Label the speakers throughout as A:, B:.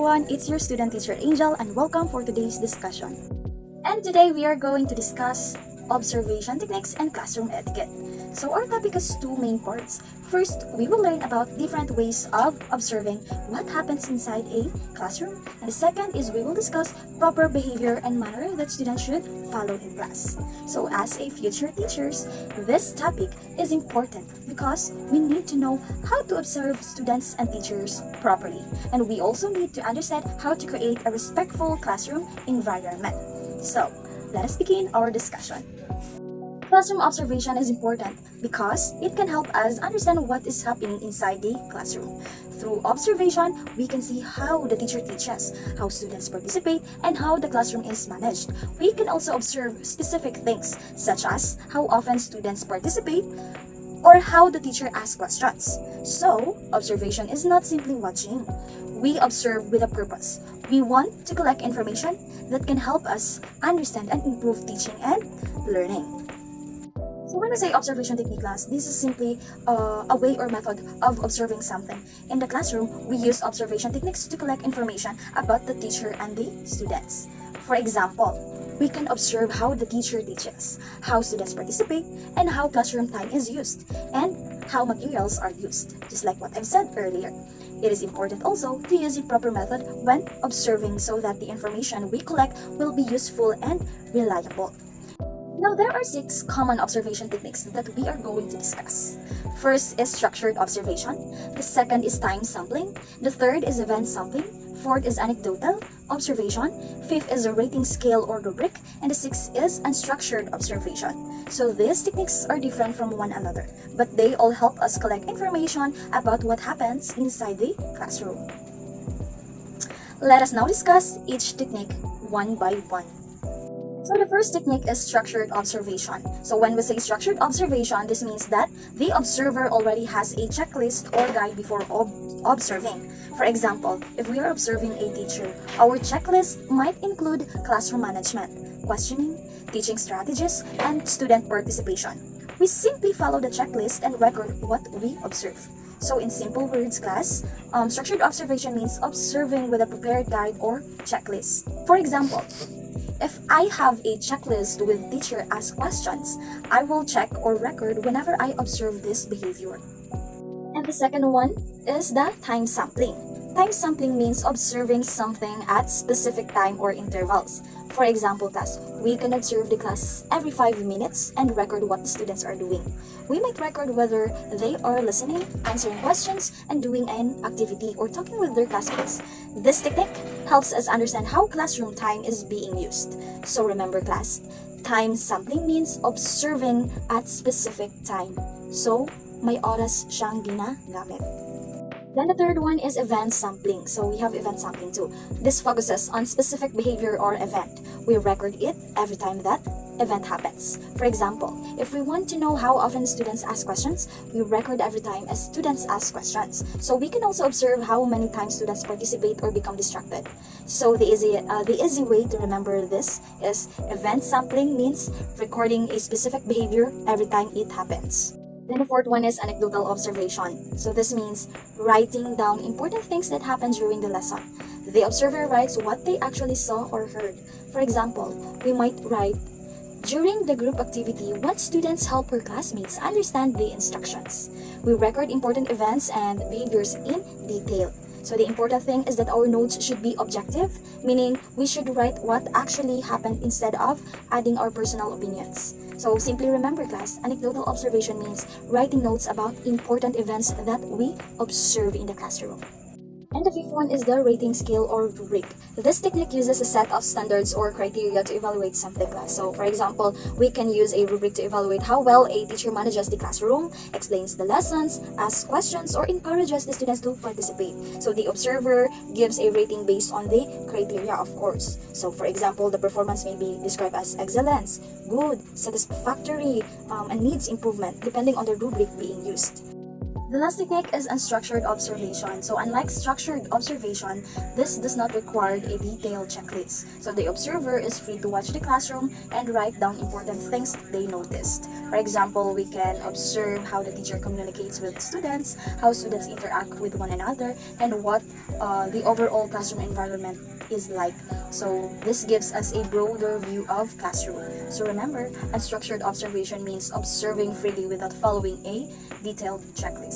A: everyone, it's your student teacher Angel and welcome for today's discussion. And today we are going to discuss observation techniques and classroom etiquette. So our topic has two main parts. First, we will learn about different ways of observing what happens inside a classroom. And the second is we will discuss proper behavior and manner that students should follow in class. So as a future teachers, this topic is important because we need to know how to observe students and teachers properly. And we also need to understand how to create a respectful classroom environment. So, let us begin our discussion. Classroom observation is important because it can help us understand what is happening inside the classroom. Through observation, we can see how the teacher teaches, how students participate, and how the classroom is managed. We can also observe specific things such as how often students participate or how the teacher asks questions. So, observation is not simply watching. We observe with a purpose. We want to collect information that can help us understand and improve teaching and learning. So when we say observation technique class, this is simply a way or method of observing something. In the classroom, we use observation techniques to collect information about the teacher and the students. For example, we can observe how the teacher teaches, how students participate, and how classroom time is used, and how materials are used, just like what I've said earlier. It is important also to use a proper method when observing so that the information we collect will be useful and reliable. Now, there are 6 common observation techniques that we are going to discuss. First is structured observation. The second is time sampling. The third is event sampling. Fourth is anecdotal observation. Fifth is a rating scale or rubric. And the sixth is unstructured observation. So these techniques are different from one another, but they all help us collect information about what happens inside the classroom. Let us now discuss each technique one by one. So the first technique is structured observation. So when we say structured observation, this means that the observer already has a checklist or guide before observing. For example, if we are observing a teacher, our checklist might include classroom management, questioning, teaching strategies, and student participation. We simply follow the checklist and record what we observe. So in simple words, class, structured observation means observing with a prepared guide or checklist. For example, if I have a checklist with teacher ask questions, I will check or record whenever I observe this behavior. And the second one is the time sampling. Time sampling means observing something at specific time or intervals. For example, class, we can observe the class every 5 minutes and record what the students are doing. We might record whether they are listening, answering questions, and doing an activity or talking with their classmates. This technique helps us understand how classroom time is being used. So remember, class, time sampling means observing at specific time. So, may oras siyang ginagamit. Then the third one is event sampling. So we have event sampling too. This focuses on specific behavior or event. We record it every time that event happens. For example, if we want to know how often students ask questions, we record every time as students ask questions. So we can also observe how many times students participate or become distracted. So the easy way to remember this is event sampling means recording a specific behavior every time it happens. Then the fourth one is anecdotal observation. So this means writing down important things that happened during the lesson. The observer writes what they actually saw or heard. For example, we might write, during the group activity, what students help her classmates understand the instructions. We record important events and behaviors in detail. So the important thing is that our notes should be objective, meaning we should write what actually happened instead of adding our personal opinions. So simply remember, class, anecdotal observation means writing notes about important events that we observe in the classroom. And the fifth one is the rating scale or rubric. This technique uses a set of standards or criteria to evaluate something class. So for example, we can use a rubric to evaluate how well a teacher manages the classroom, explains the lessons, asks questions, or encourages the students to participate. So the observer gives a rating based on the criteria, of course. So for example, the performance may be described as excellence, good, satisfactory, and needs improvement depending on the rubric being used. The last technique is unstructured observation. So unlike structured observation, this does not require a detailed checklist. So the observer is free to watch the classroom and write down important things they noticed. For example, we can observe how the teacher communicates with students, how students interact with one another, and what the overall classroom environment is like. So this gives us a broader view of classroom. So remember, unstructured observation means observing freely without following a detailed checklist.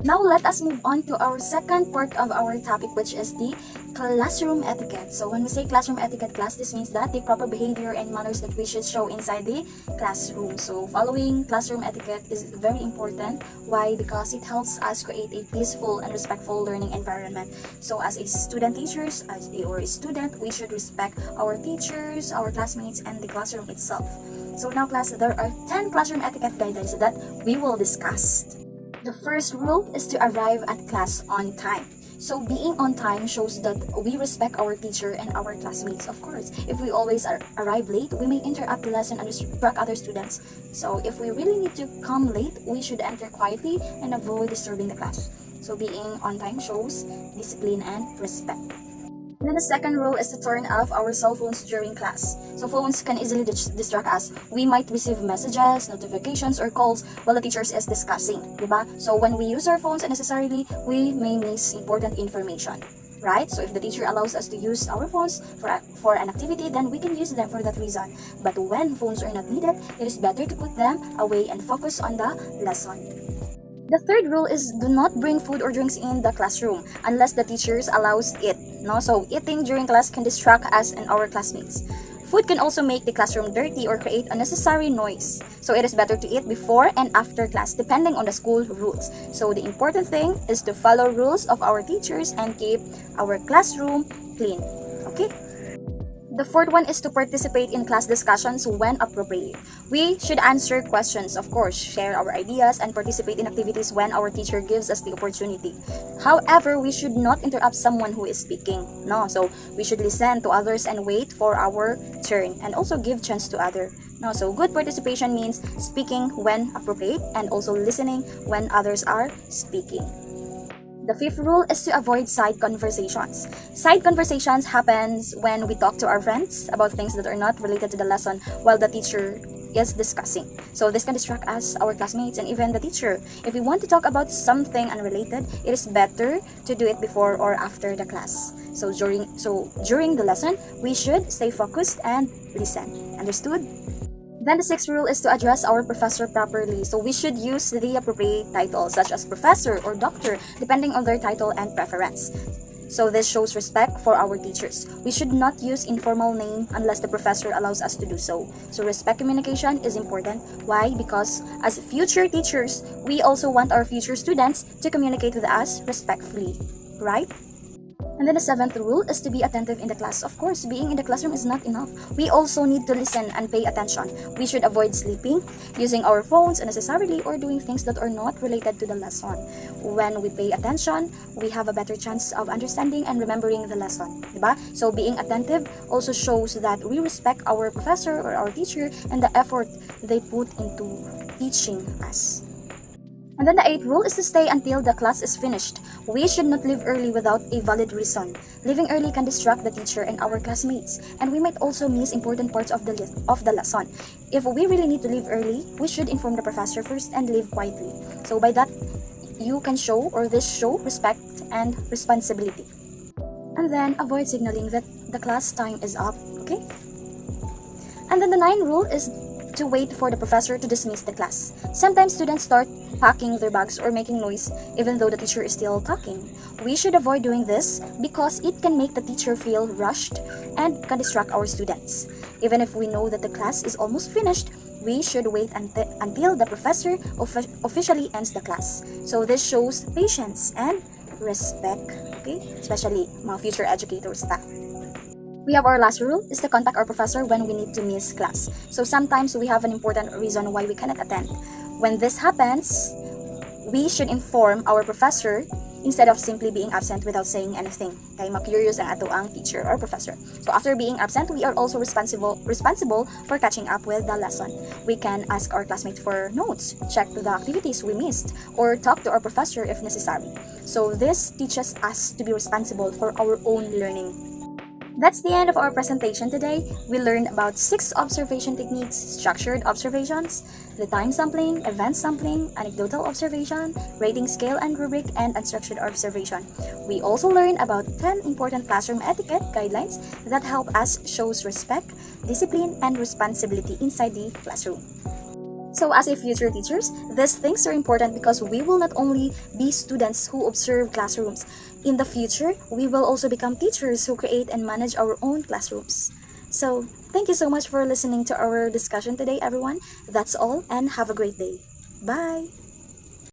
A: Now let us move on to our second part of our topic, which is the classroom etiquette. So when we say classroom etiquette class, this means that the proper behavior and manners that we should show inside the classroom. So following classroom etiquette is very important. Why? Because it helps us create a peaceful and respectful learning environment. So as a student teachers, or a student, we should respect our teachers, our classmates, and the classroom itself. So now class, there are 10 classroom etiquette guidelines that we will discuss. The first rule is to arrive at class on time. So being on time shows that we respect our teacher and our classmates, of course. If we always arrive late, we may interrupt the lesson and distract other students. So if we really need to come late, we should enter quietly and avoid disturbing the class. So being on time shows discipline and respect. Then the second rule is to turn off our cell phones during class. So phones can easily distract us. We might receive messages, notifications, or calls while the teacher is discussing, diba? So when we use our phones unnecessarily, we may miss important information, right? So if the teacher allows us to use our phones for an activity, then we can use them for that reason. But when phones are not needed, it is better to put them away and focus on the lesson. The third rule is do not bring food or drinks in the classroom unless the teachers allows it. No, so eating during class can distract us and our classmates. Food can also make the classroom dirty or create unnecessary noise. So it is better to eat before and after class depending on the school rules. So the important thing is to follow rules of our teachers and keep our classroom clean. Okay? The fourth one is to participate in class discussions when appropriate. We should answer questions, of course, share our ideas, and participate in activities when our teacher gives us the opportunity. However, we should not interrupt someone who is speaking. No, so we should listen to others and wait for our turn, and also give chance to others. No, so good participation means speaking when appropriate and also listening when others are speaking. The fifth rule is to avoid side conversations. Side conversations happens when we talk to our friends about things that are not related to the lesson while the teacher is discussing. So this can distract us, our classmates, and even the teacher. If we want to talk about something unrelated, it is better to do it before or after the class. So during the lesson, we should stay focused and listen. Understood? Then the sixth rule is to address our professor properly. So we should use the appropriate title such as professor or doctor depending on their title and preference. So this shows respect for our teachers. We should not use informal name unless the professor allows us to do so. So respect communication is important. Why? Because as future teachers, we also want our future students to communicate with us respectfully, right? And then the seventh rule is to be attentive in the class. Of course, being in the classroom is not enough. We also need to listen and pay attention. We should avoid sleeping, using our phones unnecessarily, or doing things that are not related to the lesson. When we pay attention, we have a better chance of understanding and remembering the lesson. Diba? So being attentive also shows that we respect our professor or our teacher and the effort they put into teaching us. And then the eighth rule is to stay until the class is finished. We should not leave early without a valid reason. Leaving early can distract the teacher and our classmates, and we might also miss important parts of the lesson. If we really need to leave early, we should inform the professor first and leave quietly. So by that, you can show respect and responsibility. And then avoid signaling that the class time is up, okay? And then the ninth rule is to wait for the professor to dismiss the class. Sometimes students start packing their bags or making noise even though the teacher is still talking. We should avoid doing this because it can make the teacher feel rushed and can distract our students. Even if we know that the class is almost finished, we should wait until the professor officially ends the class. So this shows patience and respect, okay? Especially mga future educators staff. We have our last rule is to contact our professor when we need to miss class. So sometimes we have an important reason why we cannot attend. When this happens, we should inform our professor instead of simply being absent without saying anything. Kay ma-curious ang ato ang teacher or professor. So after being absent, we are also responsible for catching up with the lesson. We can ask our classmates for notes, check the activities we missed, or talk to our professor if necessary. So this teaches us to be responsible for our own learning. That's the end of our presentation today. We learned about 6 observation techniques: structured observations, the time sampling, event sampling, anecdotal observation, rating scale and rubric, and unstructured observation. We also learned about 10 important classroom etiquette guidelines that help us show respect, discipline, and responsibility inside the classroom. So as a future teachers, these things are important because we will not only be students who observe classrooms. In the future, we will also become teachers who create and manage our own classrooms. So thank you so much for listening to our discussion today, everyone. That's all, and have a great day. Bye!